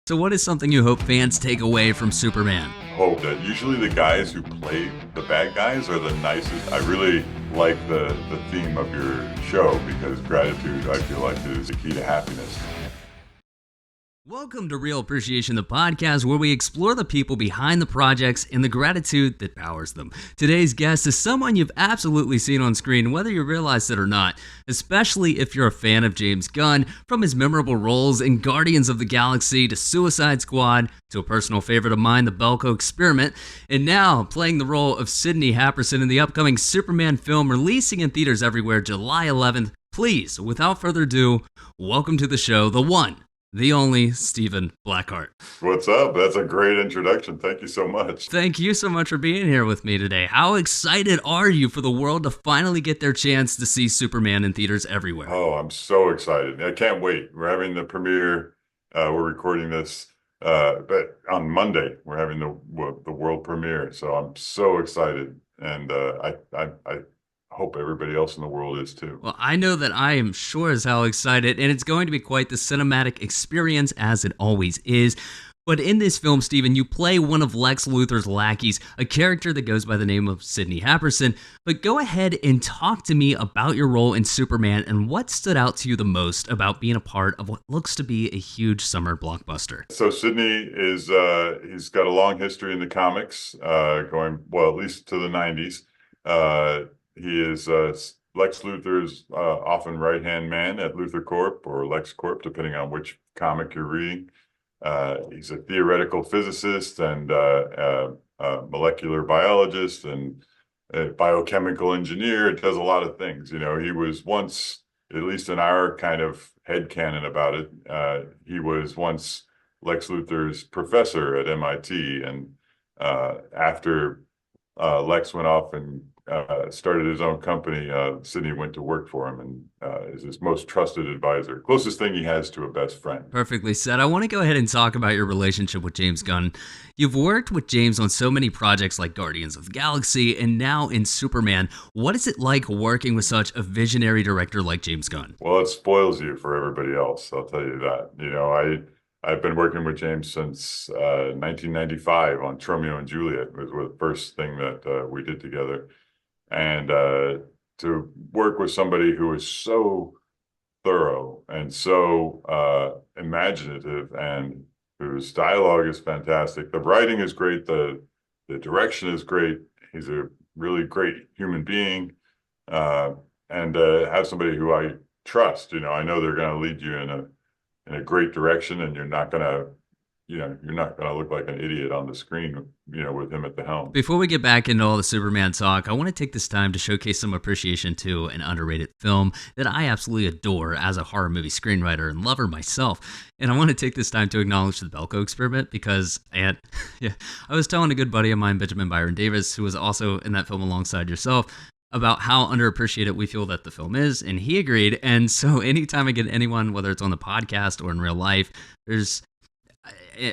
So what is something you hope fans take away from Superman? Hope that usually the guys who play the bad guys are the nicest. I really like the theme of your show because gratitude, I feel like, is the key to happiness. Welcome to Real Appreciation, the podcast where we explore the people behind the projects and the gratitude that powers them. Today's guest is someone you've absolutely seen on screen, whether you realize it or not, especially if you're a fan of James Gunn, from his memorable roles in Guardians of the Galaxy to Suicide Squad to a personal favorite of mine, The Belko Experiment, and now playing the role of Sidney Happerson in the upcoming Superman film releasing in theaters everywhere July 11th. Please, without further ado, welcome to the show, the one, the only Stephen Blackehart. What's up? That's a great introduction. Thank you so much. Thank you so much for being here with me today. How excited are you for the world to finally get their chance to see Superman in theaters everywhere? Oh, I'm so excited. I can't wait. We're having the premiere. We're recording this, but on Monday we're having the world premiere. So I'm so excited, and I hope everybody else in the world is too. Well, I know that I am sure as hell excited, and it's going to be quite the cinematic experience, as it always is. But in this film, Stephen, you play one of Lex Luthor's lackeys, a character that goes by the name of Sidney Happerson. But go ahead and talk to me about your role in Superman and what stood out to you the most about being a part of what looks to be a huge summer blockbuster. So Sidney is he's got a long history in the comics, going, well, at least to the 90s. He is Lex Luthor's often right-hand man at Luthor Corp or Lex Corp, depending on which comic you're reading. He's a theoretical physicist and molecular biologist and a biochemical engineer. It does a lot of things. You know, he was once, at least in our kind of headcanon about it, he was once Lex Luthor's professor at MIT. And after Lex went off and started his own company, Sidney went to work for him and is his most trusted advisor. Closest thing he has to a best friend. Perfectly said. I want to go ahead and talk about your relationship with James Gunn. You've worked with James on so many projects like Guardians of the Galaxy and now in Superman. What is it like working with such a visionary director like James Gunn? Well, it spoils you for everybody else, I'll tell you that. You know, I've been working with James since 1995 on Romeo and Juliet. It was the first thing that we did together. And to work with somebody who is so thorough and so imaginative and whose dialogue is fantastic. The writing is great. The direction is great. He's a really great human being. And have somebody who I trust. You know, I know they're going to lead you in a great direction, and you're not going to look like an idiot on the screen, you know, with him at the helm. Before we get back into all the Superman talk, I want to take this time to showcase some appreciation to an underrated film that I absolutely adore as a horror movie screenwriter and lover myself. And I want to take this time to acknowledge The Belko Experiment because, I was telling a good buddy of mine, Benjamin Byron Davis, who was also in that film alongside yourself, about how underappreciated we feel that the film is, and he agreed. And so anytime I get anyone, whether it's on the podcast or in real life, there's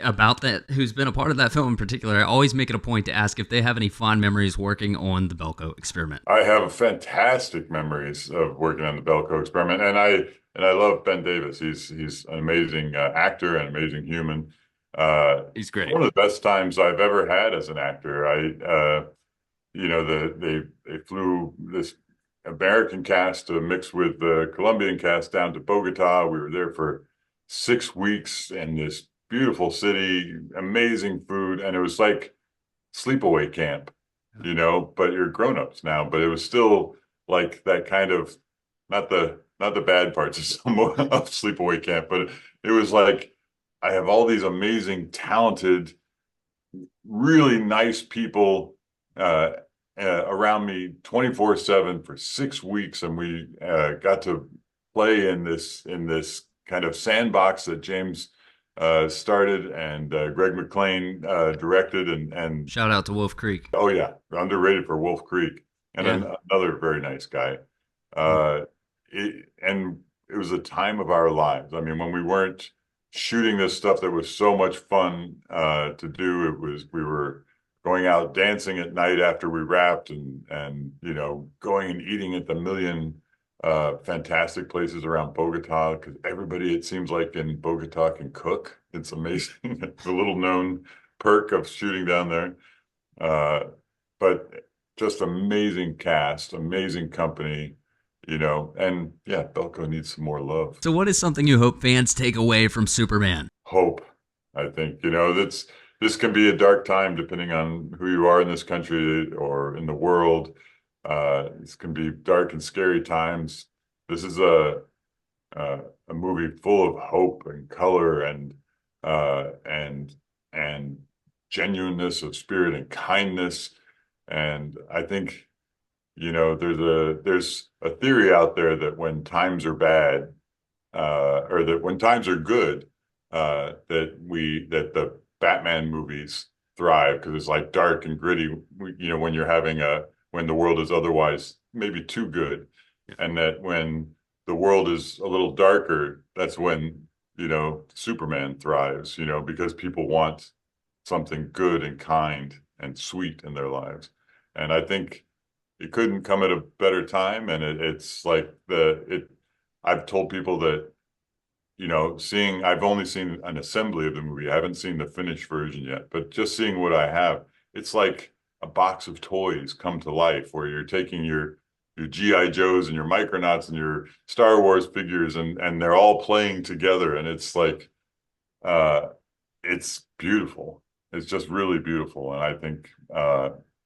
about that who's been a part of that film in particular, I always make it a point to ask if they have any fond memories working on the Belko Experiment. I have fantastic memories of working on the Belko Experiment, and I love Ben Davis. He's an amazing actor and amazing human. He's great. One of the best times I've ever had as an actor. They flew this American cast to mix with the Colombian cast down to Bogota. We were there for 6 weeks in this beautiful city, amazing food, and it was like sleepaway camp, you know, but you're grown-ups now. But it was still like that kind of not the bad parts of sleepaway camp, but it was like I have all these amazing, talented, really nice people around me 24/7 for 6 weeks, and we got to play in this kind of sandbox that James started and Greg McLean directed and shout out to Wolf Creek. Oh yeah, underrated for Wolf Creek, and another very nice guy. It was a time of our lives. I mean, when we weren't shooting this stuff that was so much fun to do, we were going out dancing at night after we wrapped and you know, going and eating at the Million fantastic places around Bogota, because everybody, it seems like in Bogota, can cook. It's amazing. The little known perk of shooting down there. But just amazing cast, amazing company, and yeah, Belko needs some more love. So what is something you hope fans take away from Superman? Hope. I think, this can be a dark time depending on who you are in this country or in the world. This can be dark and scary times. This is a movie full of hope and color and genuineness of spirit and kindness. And I think, there's a theory out there that when times are bad, or that when times are good, that the Batman movies thrive because it's like dark and gritty, when when the world is otherwise maybe too good. And that when the world is a little darker, that's when, Superman thrives, because people want something good and kind and sweet in their lives. And I think it couldn't come at a better time. And it's like I've told people that, I've only seen an assembly of the movie. I haven't seen the finished version yet, but just seeing what I have, it's like a box of toys come to life where you're taking your G.I. Joes and your Micronauts and your Star Wars figures and they're all playing together. And it's like, it's beautiful. It's just really beautiful. And I think,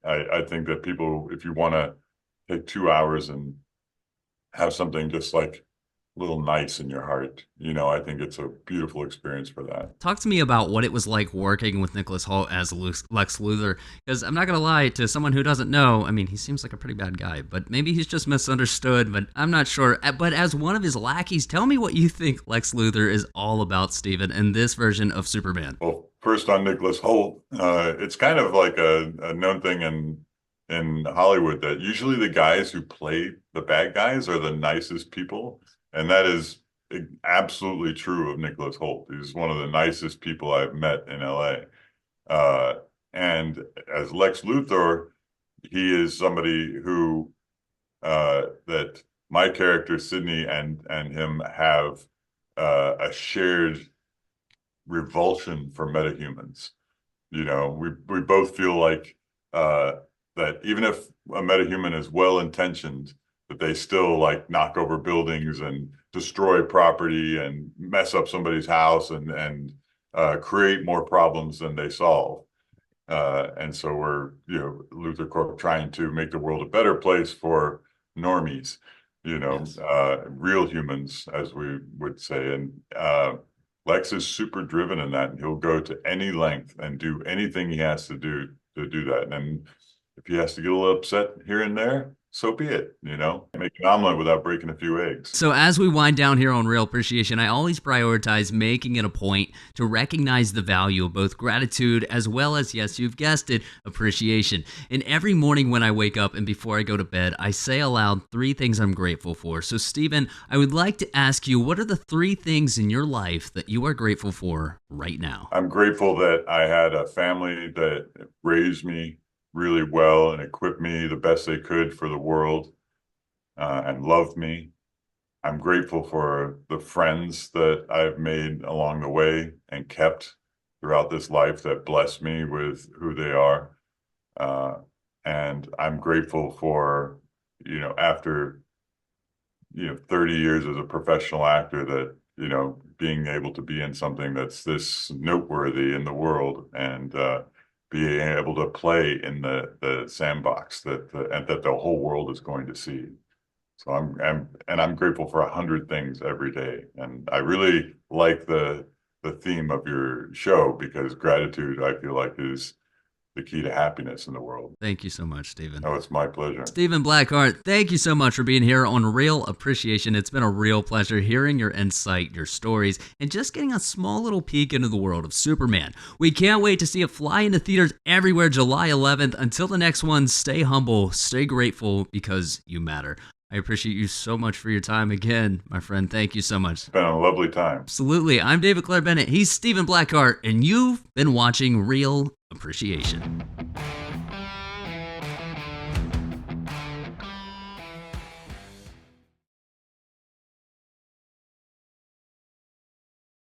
I think that people, if you want to take 2 hours and have something just like little nice in your heart, I think it's a beautiful experience for that. Talk to me about what it was like working with Nicholas Hoult as Lex Luthor, because I'm not going to lie, to someone who doesn't know, I mean, he seems like a pretty bad guy, but maybe he's just misunderstood, but I'm not sure. But as one of his lackeys, tell me what you think Lex Luthor is all about, Stephen, in this version of Superman. Well, first on Nicholas Hoult, it's kind of like a known thing in Hollywood that usually the guys who play the bad guys are the nicest people. And that is absolutely true of Nicholas Hoult. He's one of the nicest people I've met in LA. And as Lex Luthor, he is somebody who that my character Sidney and him have a shared revulsion for metahumans. We both feel like that even if a metahuman is well intentioned, that they still like knock over buildings and destroy property and mess up somebody's house and create more problems than they solve. And so we're, Luthor Corp trying to make the world a better place for normies, yes. Real humans, as we would say. And Lex is super driven in that, and he'll go to any length and do anything he has to do that. And if he has to get a little upset here and there, so be it, make an omelet without breaking a few eggs. So as we wind down here on Real Appreciation, I always prioritize making it a point to recognize the value of both gratitude as well as, yes, you've guessed it, appreciation. And every morning when I wake up and before I go to bed, I say aloud 3 things I'm grateful for. So Stephen, I would like to ask you, what are the 3 things in your life that you are grateful for right now? I'm grateful that I had a family that raised me really well and equipped me the best they could for the world, and loved me. I'm grateful for the friends that I've made along the way and kept throughout this life that blessed me with who they are. And I'm grateful for, after, 30 years as a professional actor, that, being able to be in something that's this noteworthy in the world and, being able to play in the sandbox that the whole world is going to see. So I'm grateful for 100 things every day. And I really like the theme of your show, because gratitude, I feel like, is the key to happiness in the world. Thank you so much, Stephen. Oh, it's my pleasure. Stephen Blackehart, thank you so much for being here on Real Appreciation. It's been a real pleasure hearing your insight, your stories, and just getting a small little peek into the world of Superman. We can't wait to see it fly into theaters everywhere July 11th. Until the next one, stay humble, stay grateful, because you matter. I appreciate you so much for your time again, my friend. Thank you so much. It's been a lovely time. Absolutely. I'm David Claire Bennett. He's Stephen Blackehart, and you've been watching Real Appreciation.